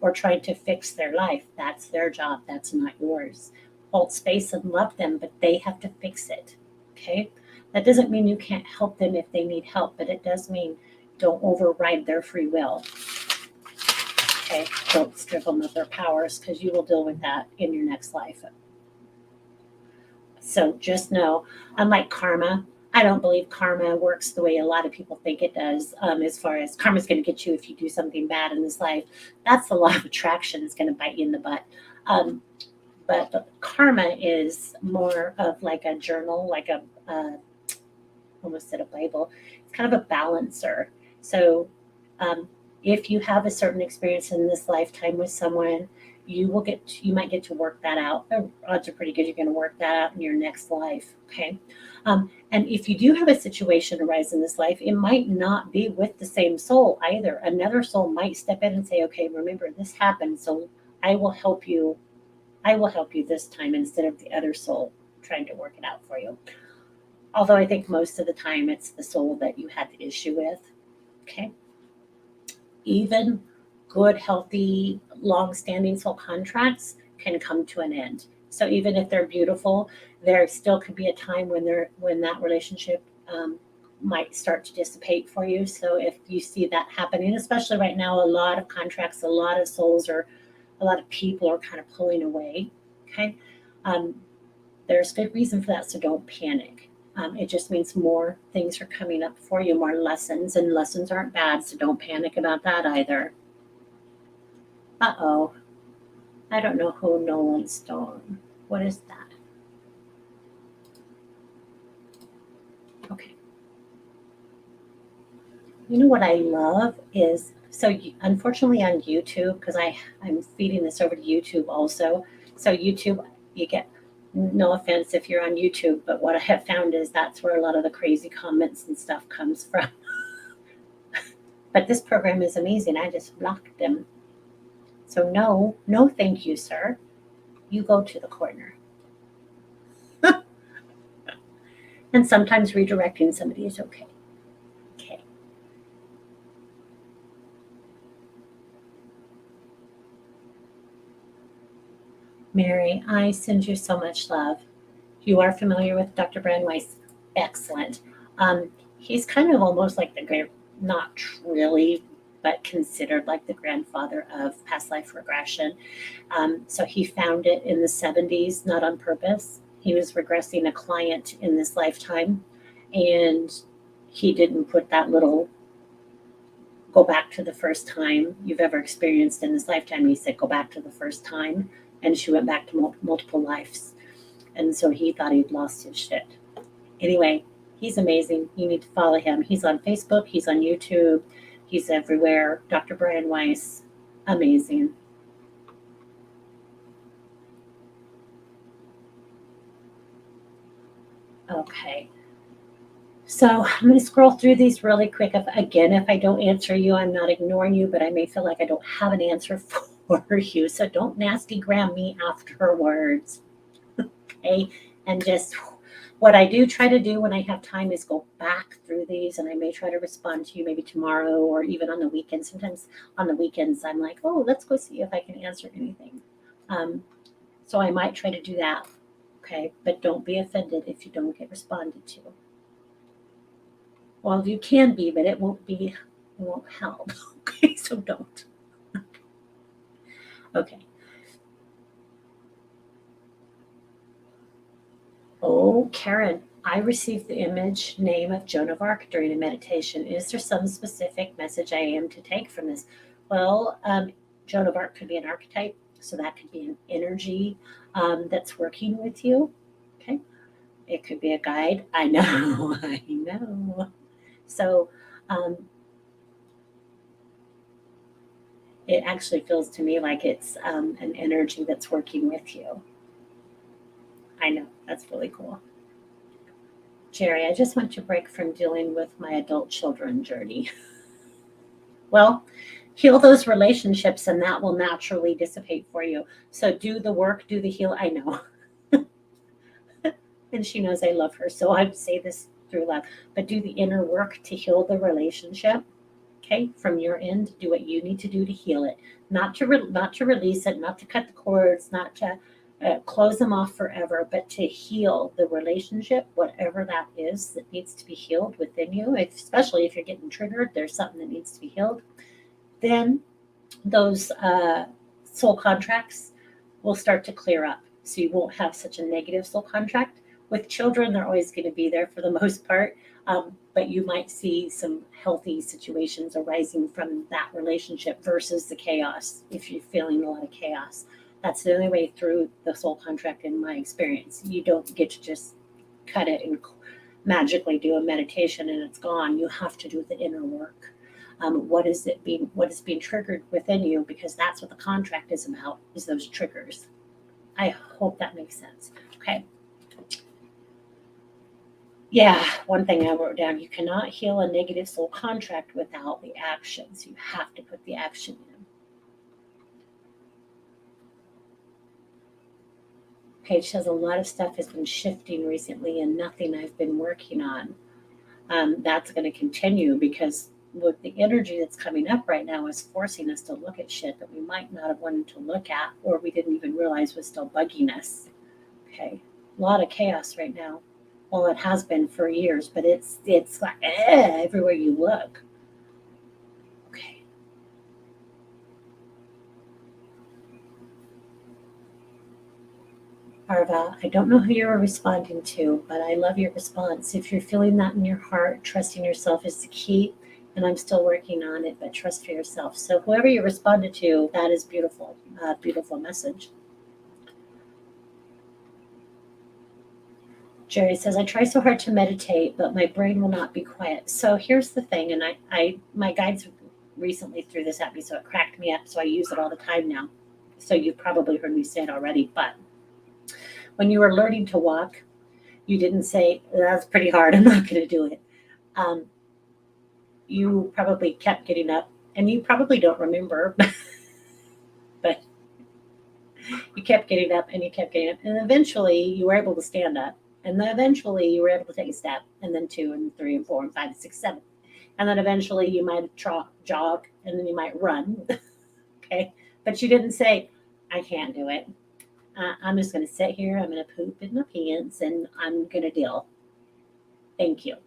or trying to fix their life. That's their job. That's not yours. Hold space and love them, but they have to fix it. Okay. That doesn't mean you can't help them if they need help, but it does mean don't override their free will. Okay, don't strip them of their powers because you will deal with that in your next life. So just know, unlike karma, I don't believe karma works the way a lot of people think it does. As far as karma's going to get you if you do something bad in this life, that's the law of attraction. It's going to bite you in the butt. But karma is more of like a journal, like almost said a Bible. It's kind of a balancer. So if you have a certain experience in this lifetime with someone, you might get to work that out. Odds are pretty good you're going to work that out in your next life. Okay. And if you do have a situation arise in this life, it might not be with the same soul either. Another soul might step in and say, okay, remember this happened, so I will help you this time instead of the other soul trying to work it out for you. Although I think most of the time it's the soul that you had the issue with. Okay. Even good, healthy, long-standing soul contracts can come to an end. So even if they're beautiful, there still could be a time when that relationship might start to dissipate for you. So if you see that happening, especially right now, a lot of contracts, a lot of souls, or a lot of people are kind of pulling away. Okay, there's good reason for that, so don't panic. It just means more things are coming up for you, more lessons, and lessons aren't bad, so don't panic about that either. Uh-oh. I don't know who Nolan Stone. What is that? Okay. You know what I love is, so unfortunately on YouTube, because I'm feeding this over to YouTube also. So YouTube, you get, no offense if you're on YouTube, but what I have found is that's where a lot of the crazy comments and stuff comes from. But this program is amazing. I just blocked them. So no thank you, sir. You go to the corner. And sometimes redirecting somebody is okay. Okay. Mary, I send you so much love. You are familiar with Dr. Brandweiss. Excellent. He's kind of almost like the great, not really but considered like the grandfather of past life regression. So he found it in the 70s, not on purpose. He was regressing a client in this lifetime, and he didn't put that little go back to the first time you've ever experienced in this lifetime. He said, go back to the first time. And she went back to multiple lives. And so he thought he'd lost his shit. Anyway, he's amazing. You need to follow him. He's on Facebook. He's on YouTube. He's everywhere. Dr. Brian Weiss. Amazing. Okay. So I'm going to scroll through these really quick. If I don't answer you, I'm not ignoring you, but I may feel like I don't have an answer for you. So don't nasty gram me afterwards. Okay. And just what I do try to do when I have time is go back through these, and I may try to respond to you maybe tomorrow or even on the weekend. Sometimes on the weekends, I'm like, oh, let's go see if I can answer anything. So I might try to do that. Okay. But don't be offended if you don't get responded to. Well, you can be, but it won't help. Okay, so don't. Okay. Oh, Karen, I received the image name of Joan of Arc during a meditation. Is there some specific message I am to take from this? Well, Joan of Arc could be an archetype, so that could be an energy that's working with you. Okay. It could be a guide. I know, I know. So it actually feels to me like it's an energy that's working with you. I know, that's really cool. Jerry, I just want to break from dealing with my adult children journey. Well, heal those relationships and that will naturally dissipate for you. So do the work, do the heal. I know. And she knows I love her. So I would say this through love, but do the inner work to heal the relationship. Okay, from your end, do what you need to do to heal it, not to release it, not to cut the cords, not to close them off forever, but to heal the relationship, whatever that is that needs to be healed within you. Especially if you're getting triggered, there's something that needs to be healed. Then those soul contracts will start to clear up, so you won't have such a negative soul contract. With children, they're always going to be there for the most part. But you might see some healthy situations arising from that relationship versus the chaos. If you're feeling a lot of chaos, that's the only way through the soul contract in my experience. You don't get to just cut it and magically do a meditation and it's gone. You have to do the inner work. What is being triggered within you? Because that's what the contract is about, is those triggers. I hope that makes sense. Okay. Yeah, one thing I wrote down, you cannot heal a negative soul contract without the actions. You have to put the action in. Paige says a lot of stuff has been shifting recently and nothing I've been working on. That's going to continue because with the energy that's coming up right now is forcing us to look at shit that we might not have wanted to look at or we didn't even realize was still bugging us. Okay, a lot of chaos right now. Well, it has been for years, but it's like everywhere you look. Okay. Arva, I don't know who you're responding to, but I love your response. If you're feeling that in your heart, trusting yourself is the key. And I'm still working on it, but trust for yourself. So whoever you responded to, that is beautiful. Beautiful message. Jerry says, I try so hard to meditate, but my brain will not be quiet. So here's the thing, and my guides recently threw this at me, so it cracked me up, so I use it all the time now. So you've probably heard me say it already, but when you were learning to walk, you didn't say, that's pretty hard, I'm not going to do it. You probably kept getting up, and you probably don't remember, but you kept getting up, and you kept getting up, and eventually you were able to stand up. And then eventually you were able to take a step, and then 2 and 3 and 4 and 5 and 6, 7. And then eventually you might jog, and then you might run. Okay. But you didn't say, I can't do it. I'm just going to sit here. I'm going to poop in my pants and I'm going to deal. Thank you.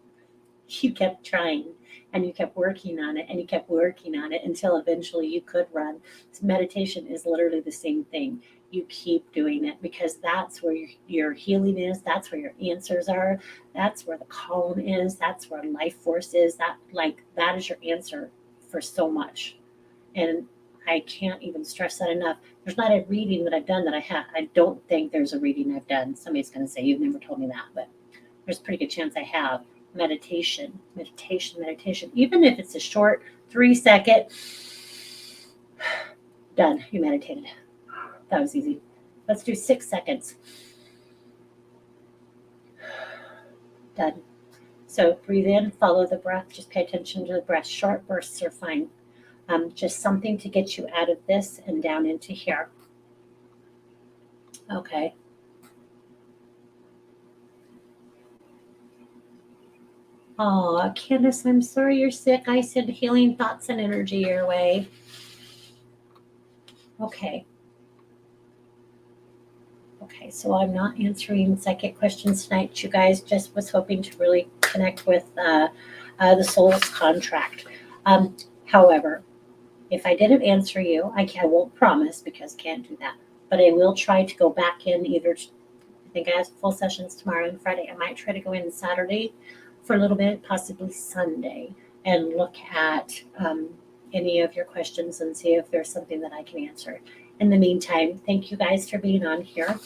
You kept trying and you kept working on it and you kept working on it until eventually you could run. So meditation is literally the same thing. You keep doing it because that's where your healing is. That's where your answers are. That's where the calm is. That's where life force is. That is your answer for so much. And I can't even stress that enough. There's not a reading that I've done that I don't think there's a reading I've done. Somebody's going to say, you've never told me that, but there's a pretty good chance I have. Meditation. Even if it's a short 3-second, done. You meditated. That was easy. Let's do 6 seconds. Done. So breathe in, follow the breath. Just pay attention to the breath. Short bursts are fine. Just something to get you out of this and down into here. Okay. Oh, Candace, I'm sorry you're sick. I send healing thoughts and energy your way. Okay. Okay, so I'm not answering psychic questions tonight. You guys just was hoping to really connect with the soul's contract. However, if I didn't answer you, I won't promise because I can't do that. But I will try to go back in I think I have full sessions tomorrow and Friday. I might try to go in Saturday for a little bit, possibly Sunday, and look at any of your questions and see if there's something that I can answer. In the meantime, thank you guys for being on here.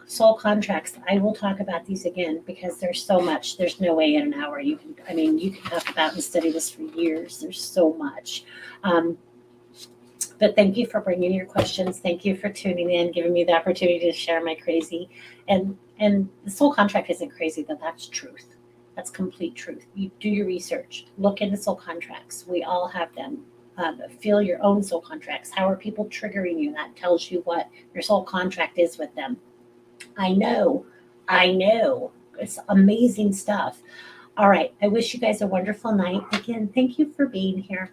Soul contracts, I will talk about these again because there's so much. There's no way in an hour you can talk about and study this for years. There's so much. But thank you for bringing your questions. Thank you for tuning in, giving me the opportunity to share my crazy. And the soul contract isn't crazy, though. That's truth. That's complete truth. You do your research. Look into soul contracts. We all have them. Feel your own soul contracts. How are people triggering you? That tells you what your soul contract is with them. I know. It's amazing stuff. All right. I wish you guys a wonderful night. Again, thank you for being here.